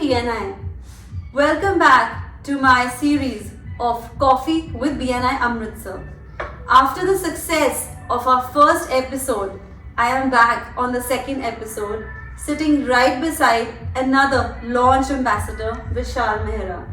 BNI. Welcome back to my series of Coffee with Bni Amritsar. After the success of our first episode, I am back on the second episode, sitting right beside another launch ambassador, Vishal Mehra.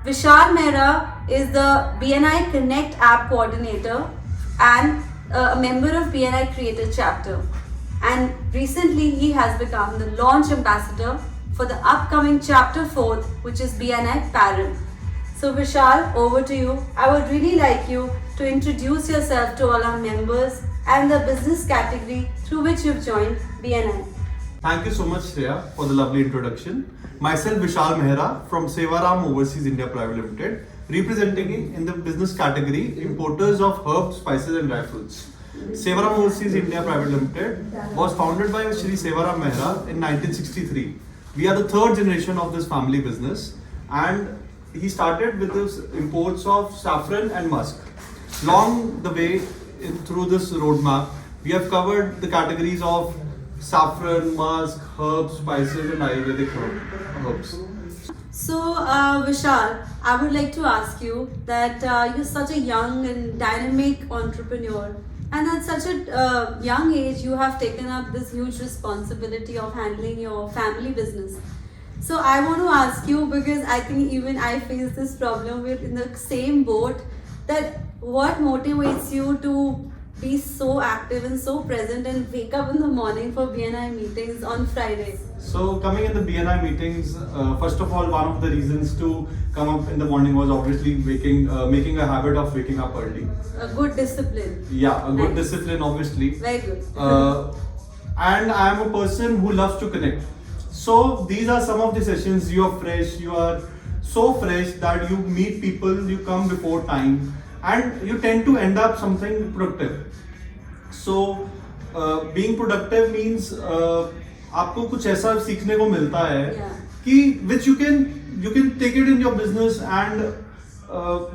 Vishal Mehra is the BNI Connect app coordinator and a member of BNI Creator chapter. And recently he has become the launch ambassador for the upcoming chapter 4th, which is BNI Parent. So Vishal, over to you. I would really like you to introduce yourself to all our members and the business category through which you've joined BNI. Thank you so much, Shreya, for the lovely introduction. Myself, Vishal Mehra from Sevaram Overseas India Private Limited, representing in the business category importers of herbs, spices and dry fruits. Sevaram Overseas India Private Limited was founded by Shri Sevaram Mehra in 1963. We are the third generation of this family business, and he started with this imports of saffron and musk. Along the way, through this roadmap, we have covered the categories of saffron, musk, herbs, spices and Ayurvedic herbs. So Vishal, I would like to ask you that you're such a young and dynamic entrepreneur, and at such a young age you have taken up this huge responsibility of handling your family business. So I want to ask you, because I think even I face this problem, we're in the same boat, that what motivates you to be so active and so present and wake up in the morning for BNI meetings on Fridays? So coming in the BNI meetings, first of all, one of the reasons to come up in the morning was obviously making a habit of waking up early. A good discipline. Yeah, a good Nice. discipline, obviously. Very good. And I am a person who loves to connect. So these are some of the sessions. You are fresh, you are so fresh that you meet people, you come before time, and you tend to end up something productive. So being productive means आपको कुछ ऐसा सीखने को मिलता है कि which you can take it in your business and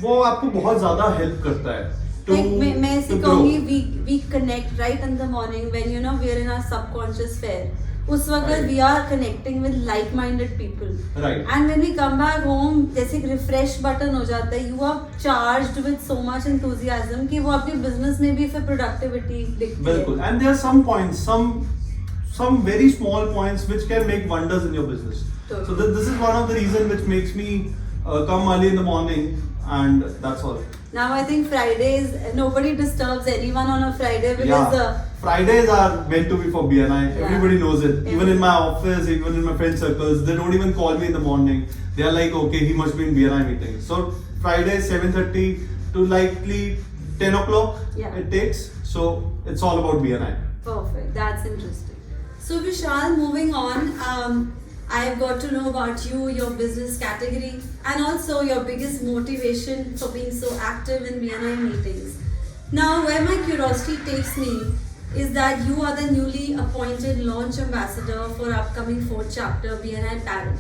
वो आपको बहुत ज़्यादा help करता है. मैं ऐसे कहूँगी we connect right in the morning when we are in our subconscious sphere. उस वक्त we are connecting with like-minded people. Right. And when we come back home, जैसे एक refresh button हो जाता है, you are charged with so much enthusiasm कि वो आपके business में भी फिर productivity दिखती है. बिल्कुल. And there are some points, some very small points which can make wonders in your business. Totally. So this is one of the reasons which makes me come early in the morning, and that's all. Now I think Fridays, nobody disturbs anyone on a Friday because Fridays are meant to be for BNI. Yeah. Everybody knows it. Even in my office, even in my friend circles, they don't even call me in the morning. They are like, okay, he must be in BNI meeting. So Friday 7:30 to likely 10 o'clock it takes. So it's all about BNI. Perfect. That's interesting. So Vishal, moving on, I have got to know about you, your business category, and also your biggest motivation for being so active in BNI meetings. Now, where my curiosity takes me is that you are the newly appointed launch ambassador for upcoming 4th chapter BNI Parent.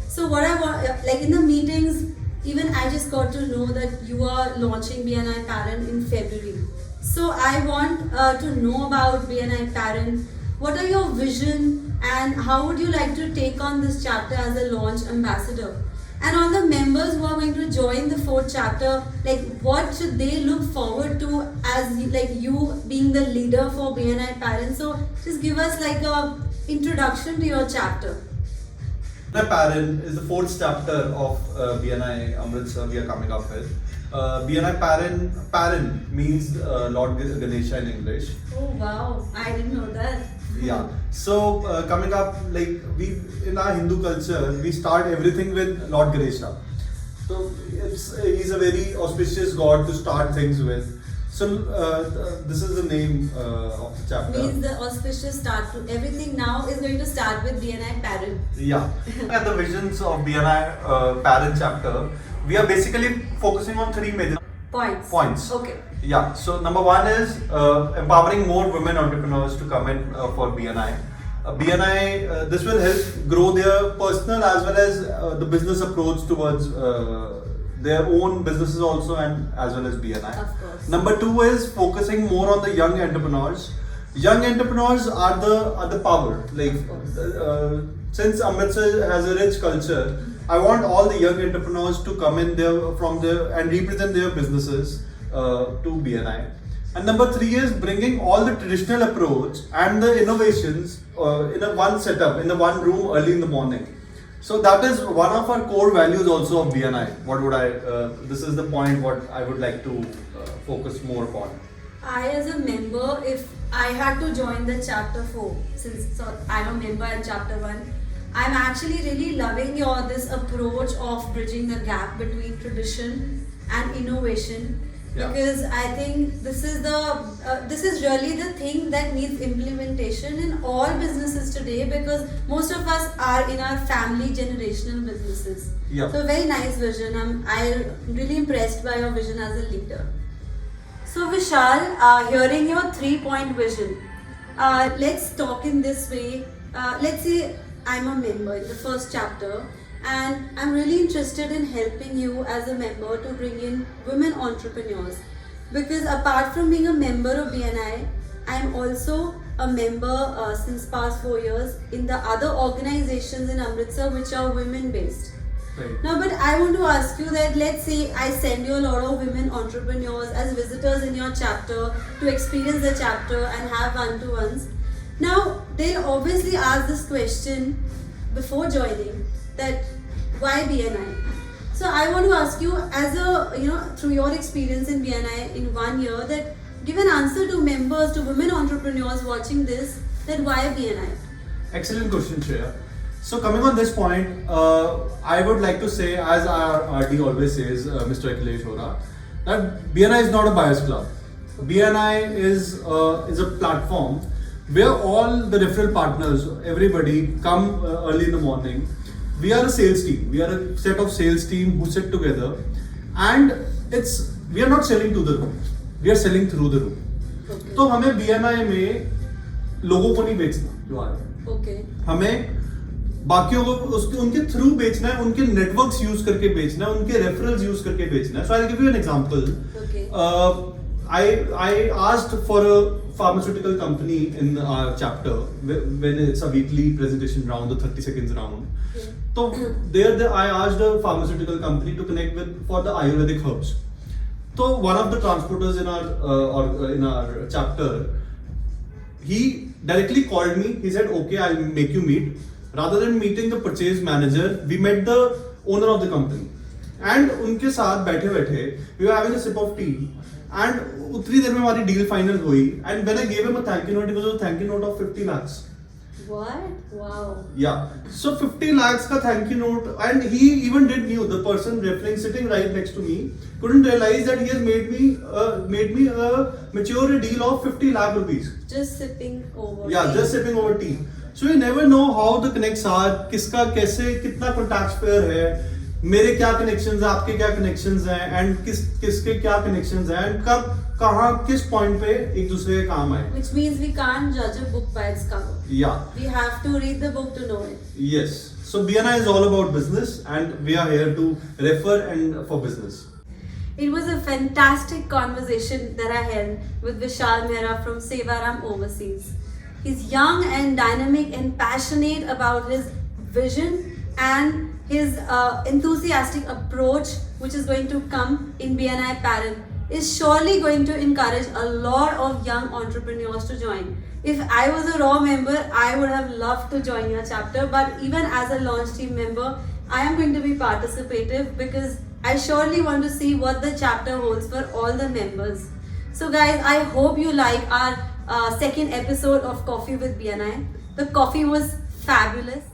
So what I want, like in the meetings, even I just got to know that you are launching BNI Parent in February. So I want to know about BNI Parent. What are your vision and how would you like to take on this chapter as a launch ambassador? And all the members who are going to join the 4th chapter, like what should they look forward to as like you being the leader for BNI Parents? So just give us like a introduction to your chapter. BNI Parent is the 4th chapter of BNI Amritsar we are coming up with. BNI Parent means Lord Ganesha in English. Oh wow, I didn't know that. Yeah. So coming up, like we in our Hindu culture, we start everything with Lord Ganesha. So he's a very auspicious god to start things with. So this is the name of the chapter. Means the auspicious start to everything now is going to start with BNI Parent. Yeah. At the visions of BNI Parent chapter, we are basically focusing on 3 major points. Okay. Yeah, so number 1 is empowering more women entrepreneurs to come in for BNI. BNI, this will help grow their personal as well as the business approach towards their own businesses also, and as well as BNI. Of course. Number 2 is focusing more on the young entrepreneurs. Young entrepreneurs are the power. Like since Amritsar has a rich culture, I want all the young entrepreneurs to come in there from there and represent their businesses to BNI. And number 3 is bringing all the traditional approach and the innovations in a one setup, in a one room early in the morning. So that is one of our core values also of BNI. This is the point what I would like to focus more upon. I, as a member, if I had to join the chapter 4, since I'm a member at chapter 1, I'm actually really loving this approach of bridging the gap between tradition and innovation. Yeah. Because I think this is really the thing that needs implementation in all businesses today, because most of us are in our family generational businesses. Yeah. So very nice vision. I'm really impressed by your vision as a leader. So Vishal, hearing your 3-point vision, let's talk in this way. Let's say I'm a member in the first chapter, and I'm really interested in helping you as a member to bring in women entrepreneurs, because apart from being a member of BNI, I'm also a member since past 4 years in the other organizations in Amritsar which are women based. Right. Now, but I want to ask you that, let's say I send you a lot of women entrepreneurs as visitors in your chapter to experience the chapter and have one-to-ones. Now, they'll obviously ask this question before joining, that why BNI? So I want to ask you, as through your experience in BNI in 1 year, that give an answer to members, to women entrepreneurs watching this, that why BNI? Excellent question, Shreya. So coming on this point, I would like to say, as our RD always says, Mr. Akhilesh Hora, that BNI is not a buyers club. BNI is a platform where all the referral partners, everybody come early in the morning. We are a sales team. We are a set of sales team who sit together, and we are not selling to the room. We are selling through the room. Okay. तो हमें BNI में लोगों को नहीं बेचना जो आ रहे हैं. Okay. हमें बाकियों को उनके थ्रू बेचना है, उनके नेटवर्क्स यूज करके बेचना है, उनके रेफरल्स यूज करके बेचना है. So I'll give you an example. Okay. I asked for a pharmaceutical company in our chapter when it's a weekly presentation round, the 30 seconds round. Okay. So there I asked a pharmaceutical company to connect with for the Ayurvedic herbs. So one of the transporters in our chapter, he directly called me. He said, "Okay, I'll make you meet." Rather than meeting the purchase manager, we met the owner of the company. And उनके साथ बैठे बैठे we were having a sip of tea. And उतनी देर में हमारी deal final हुई. And when I gave him a thank you note, it was a thank you note of 50 lakhs. What? Wow. Yeah. So 50 lakhs ka thank you note, and he even did knew, the person referring sitting right next to me couldn't realize that he has made me a mature deal of 50 lakh rupees. Just sipping over. Yeah, just sipping over tea. So you never know how the connects are, किसका कैसे कितना contacts pair है, मेरे क्या connections हैं, आपके क्या connections हैं, and किसके क्या connections हैं, and कब कहाँ किस point पे एक दूसरे के काम आए. Which means we can't judge a book by its cover. Yeah. We have to read the book to know it. Yes. So BNI is all about business, and we are here to refer and for business. It was a fantastic conversation that I had with Vishal Mehra from Sevaram Overseas. He's young and dynamic and passionate about his vision and his enthusiastic approach, which is going to come in BNI Parent, is surely going to encourage a lot of young entrepreneurs to join. If I was a raw member, I would have loved to join your chapter, but even as a launch team member, I am going to be participative, because I surely want to see what the chapter holds for all the members. So guys, I hope you like our second episode of Coffee with BNI. The coffee was fabulous.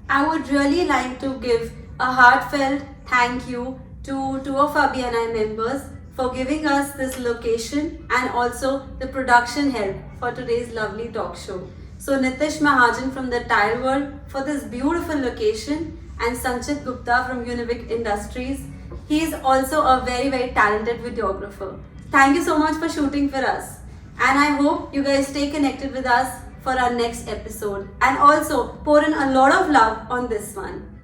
I would really like to give a heartfelt thank you to two of our BNI members for giving us this location and also the production help for today's lovely talk show. So Nitish Mahajan from the Tile World for this beautiful location, and Sanchit Gupta from Univic Industries. He is also a very, very talented videographer. Thank you so much for shooting for us. And I hope you guys stay connected with us for our next episode. And also pour in a lot of love on this one.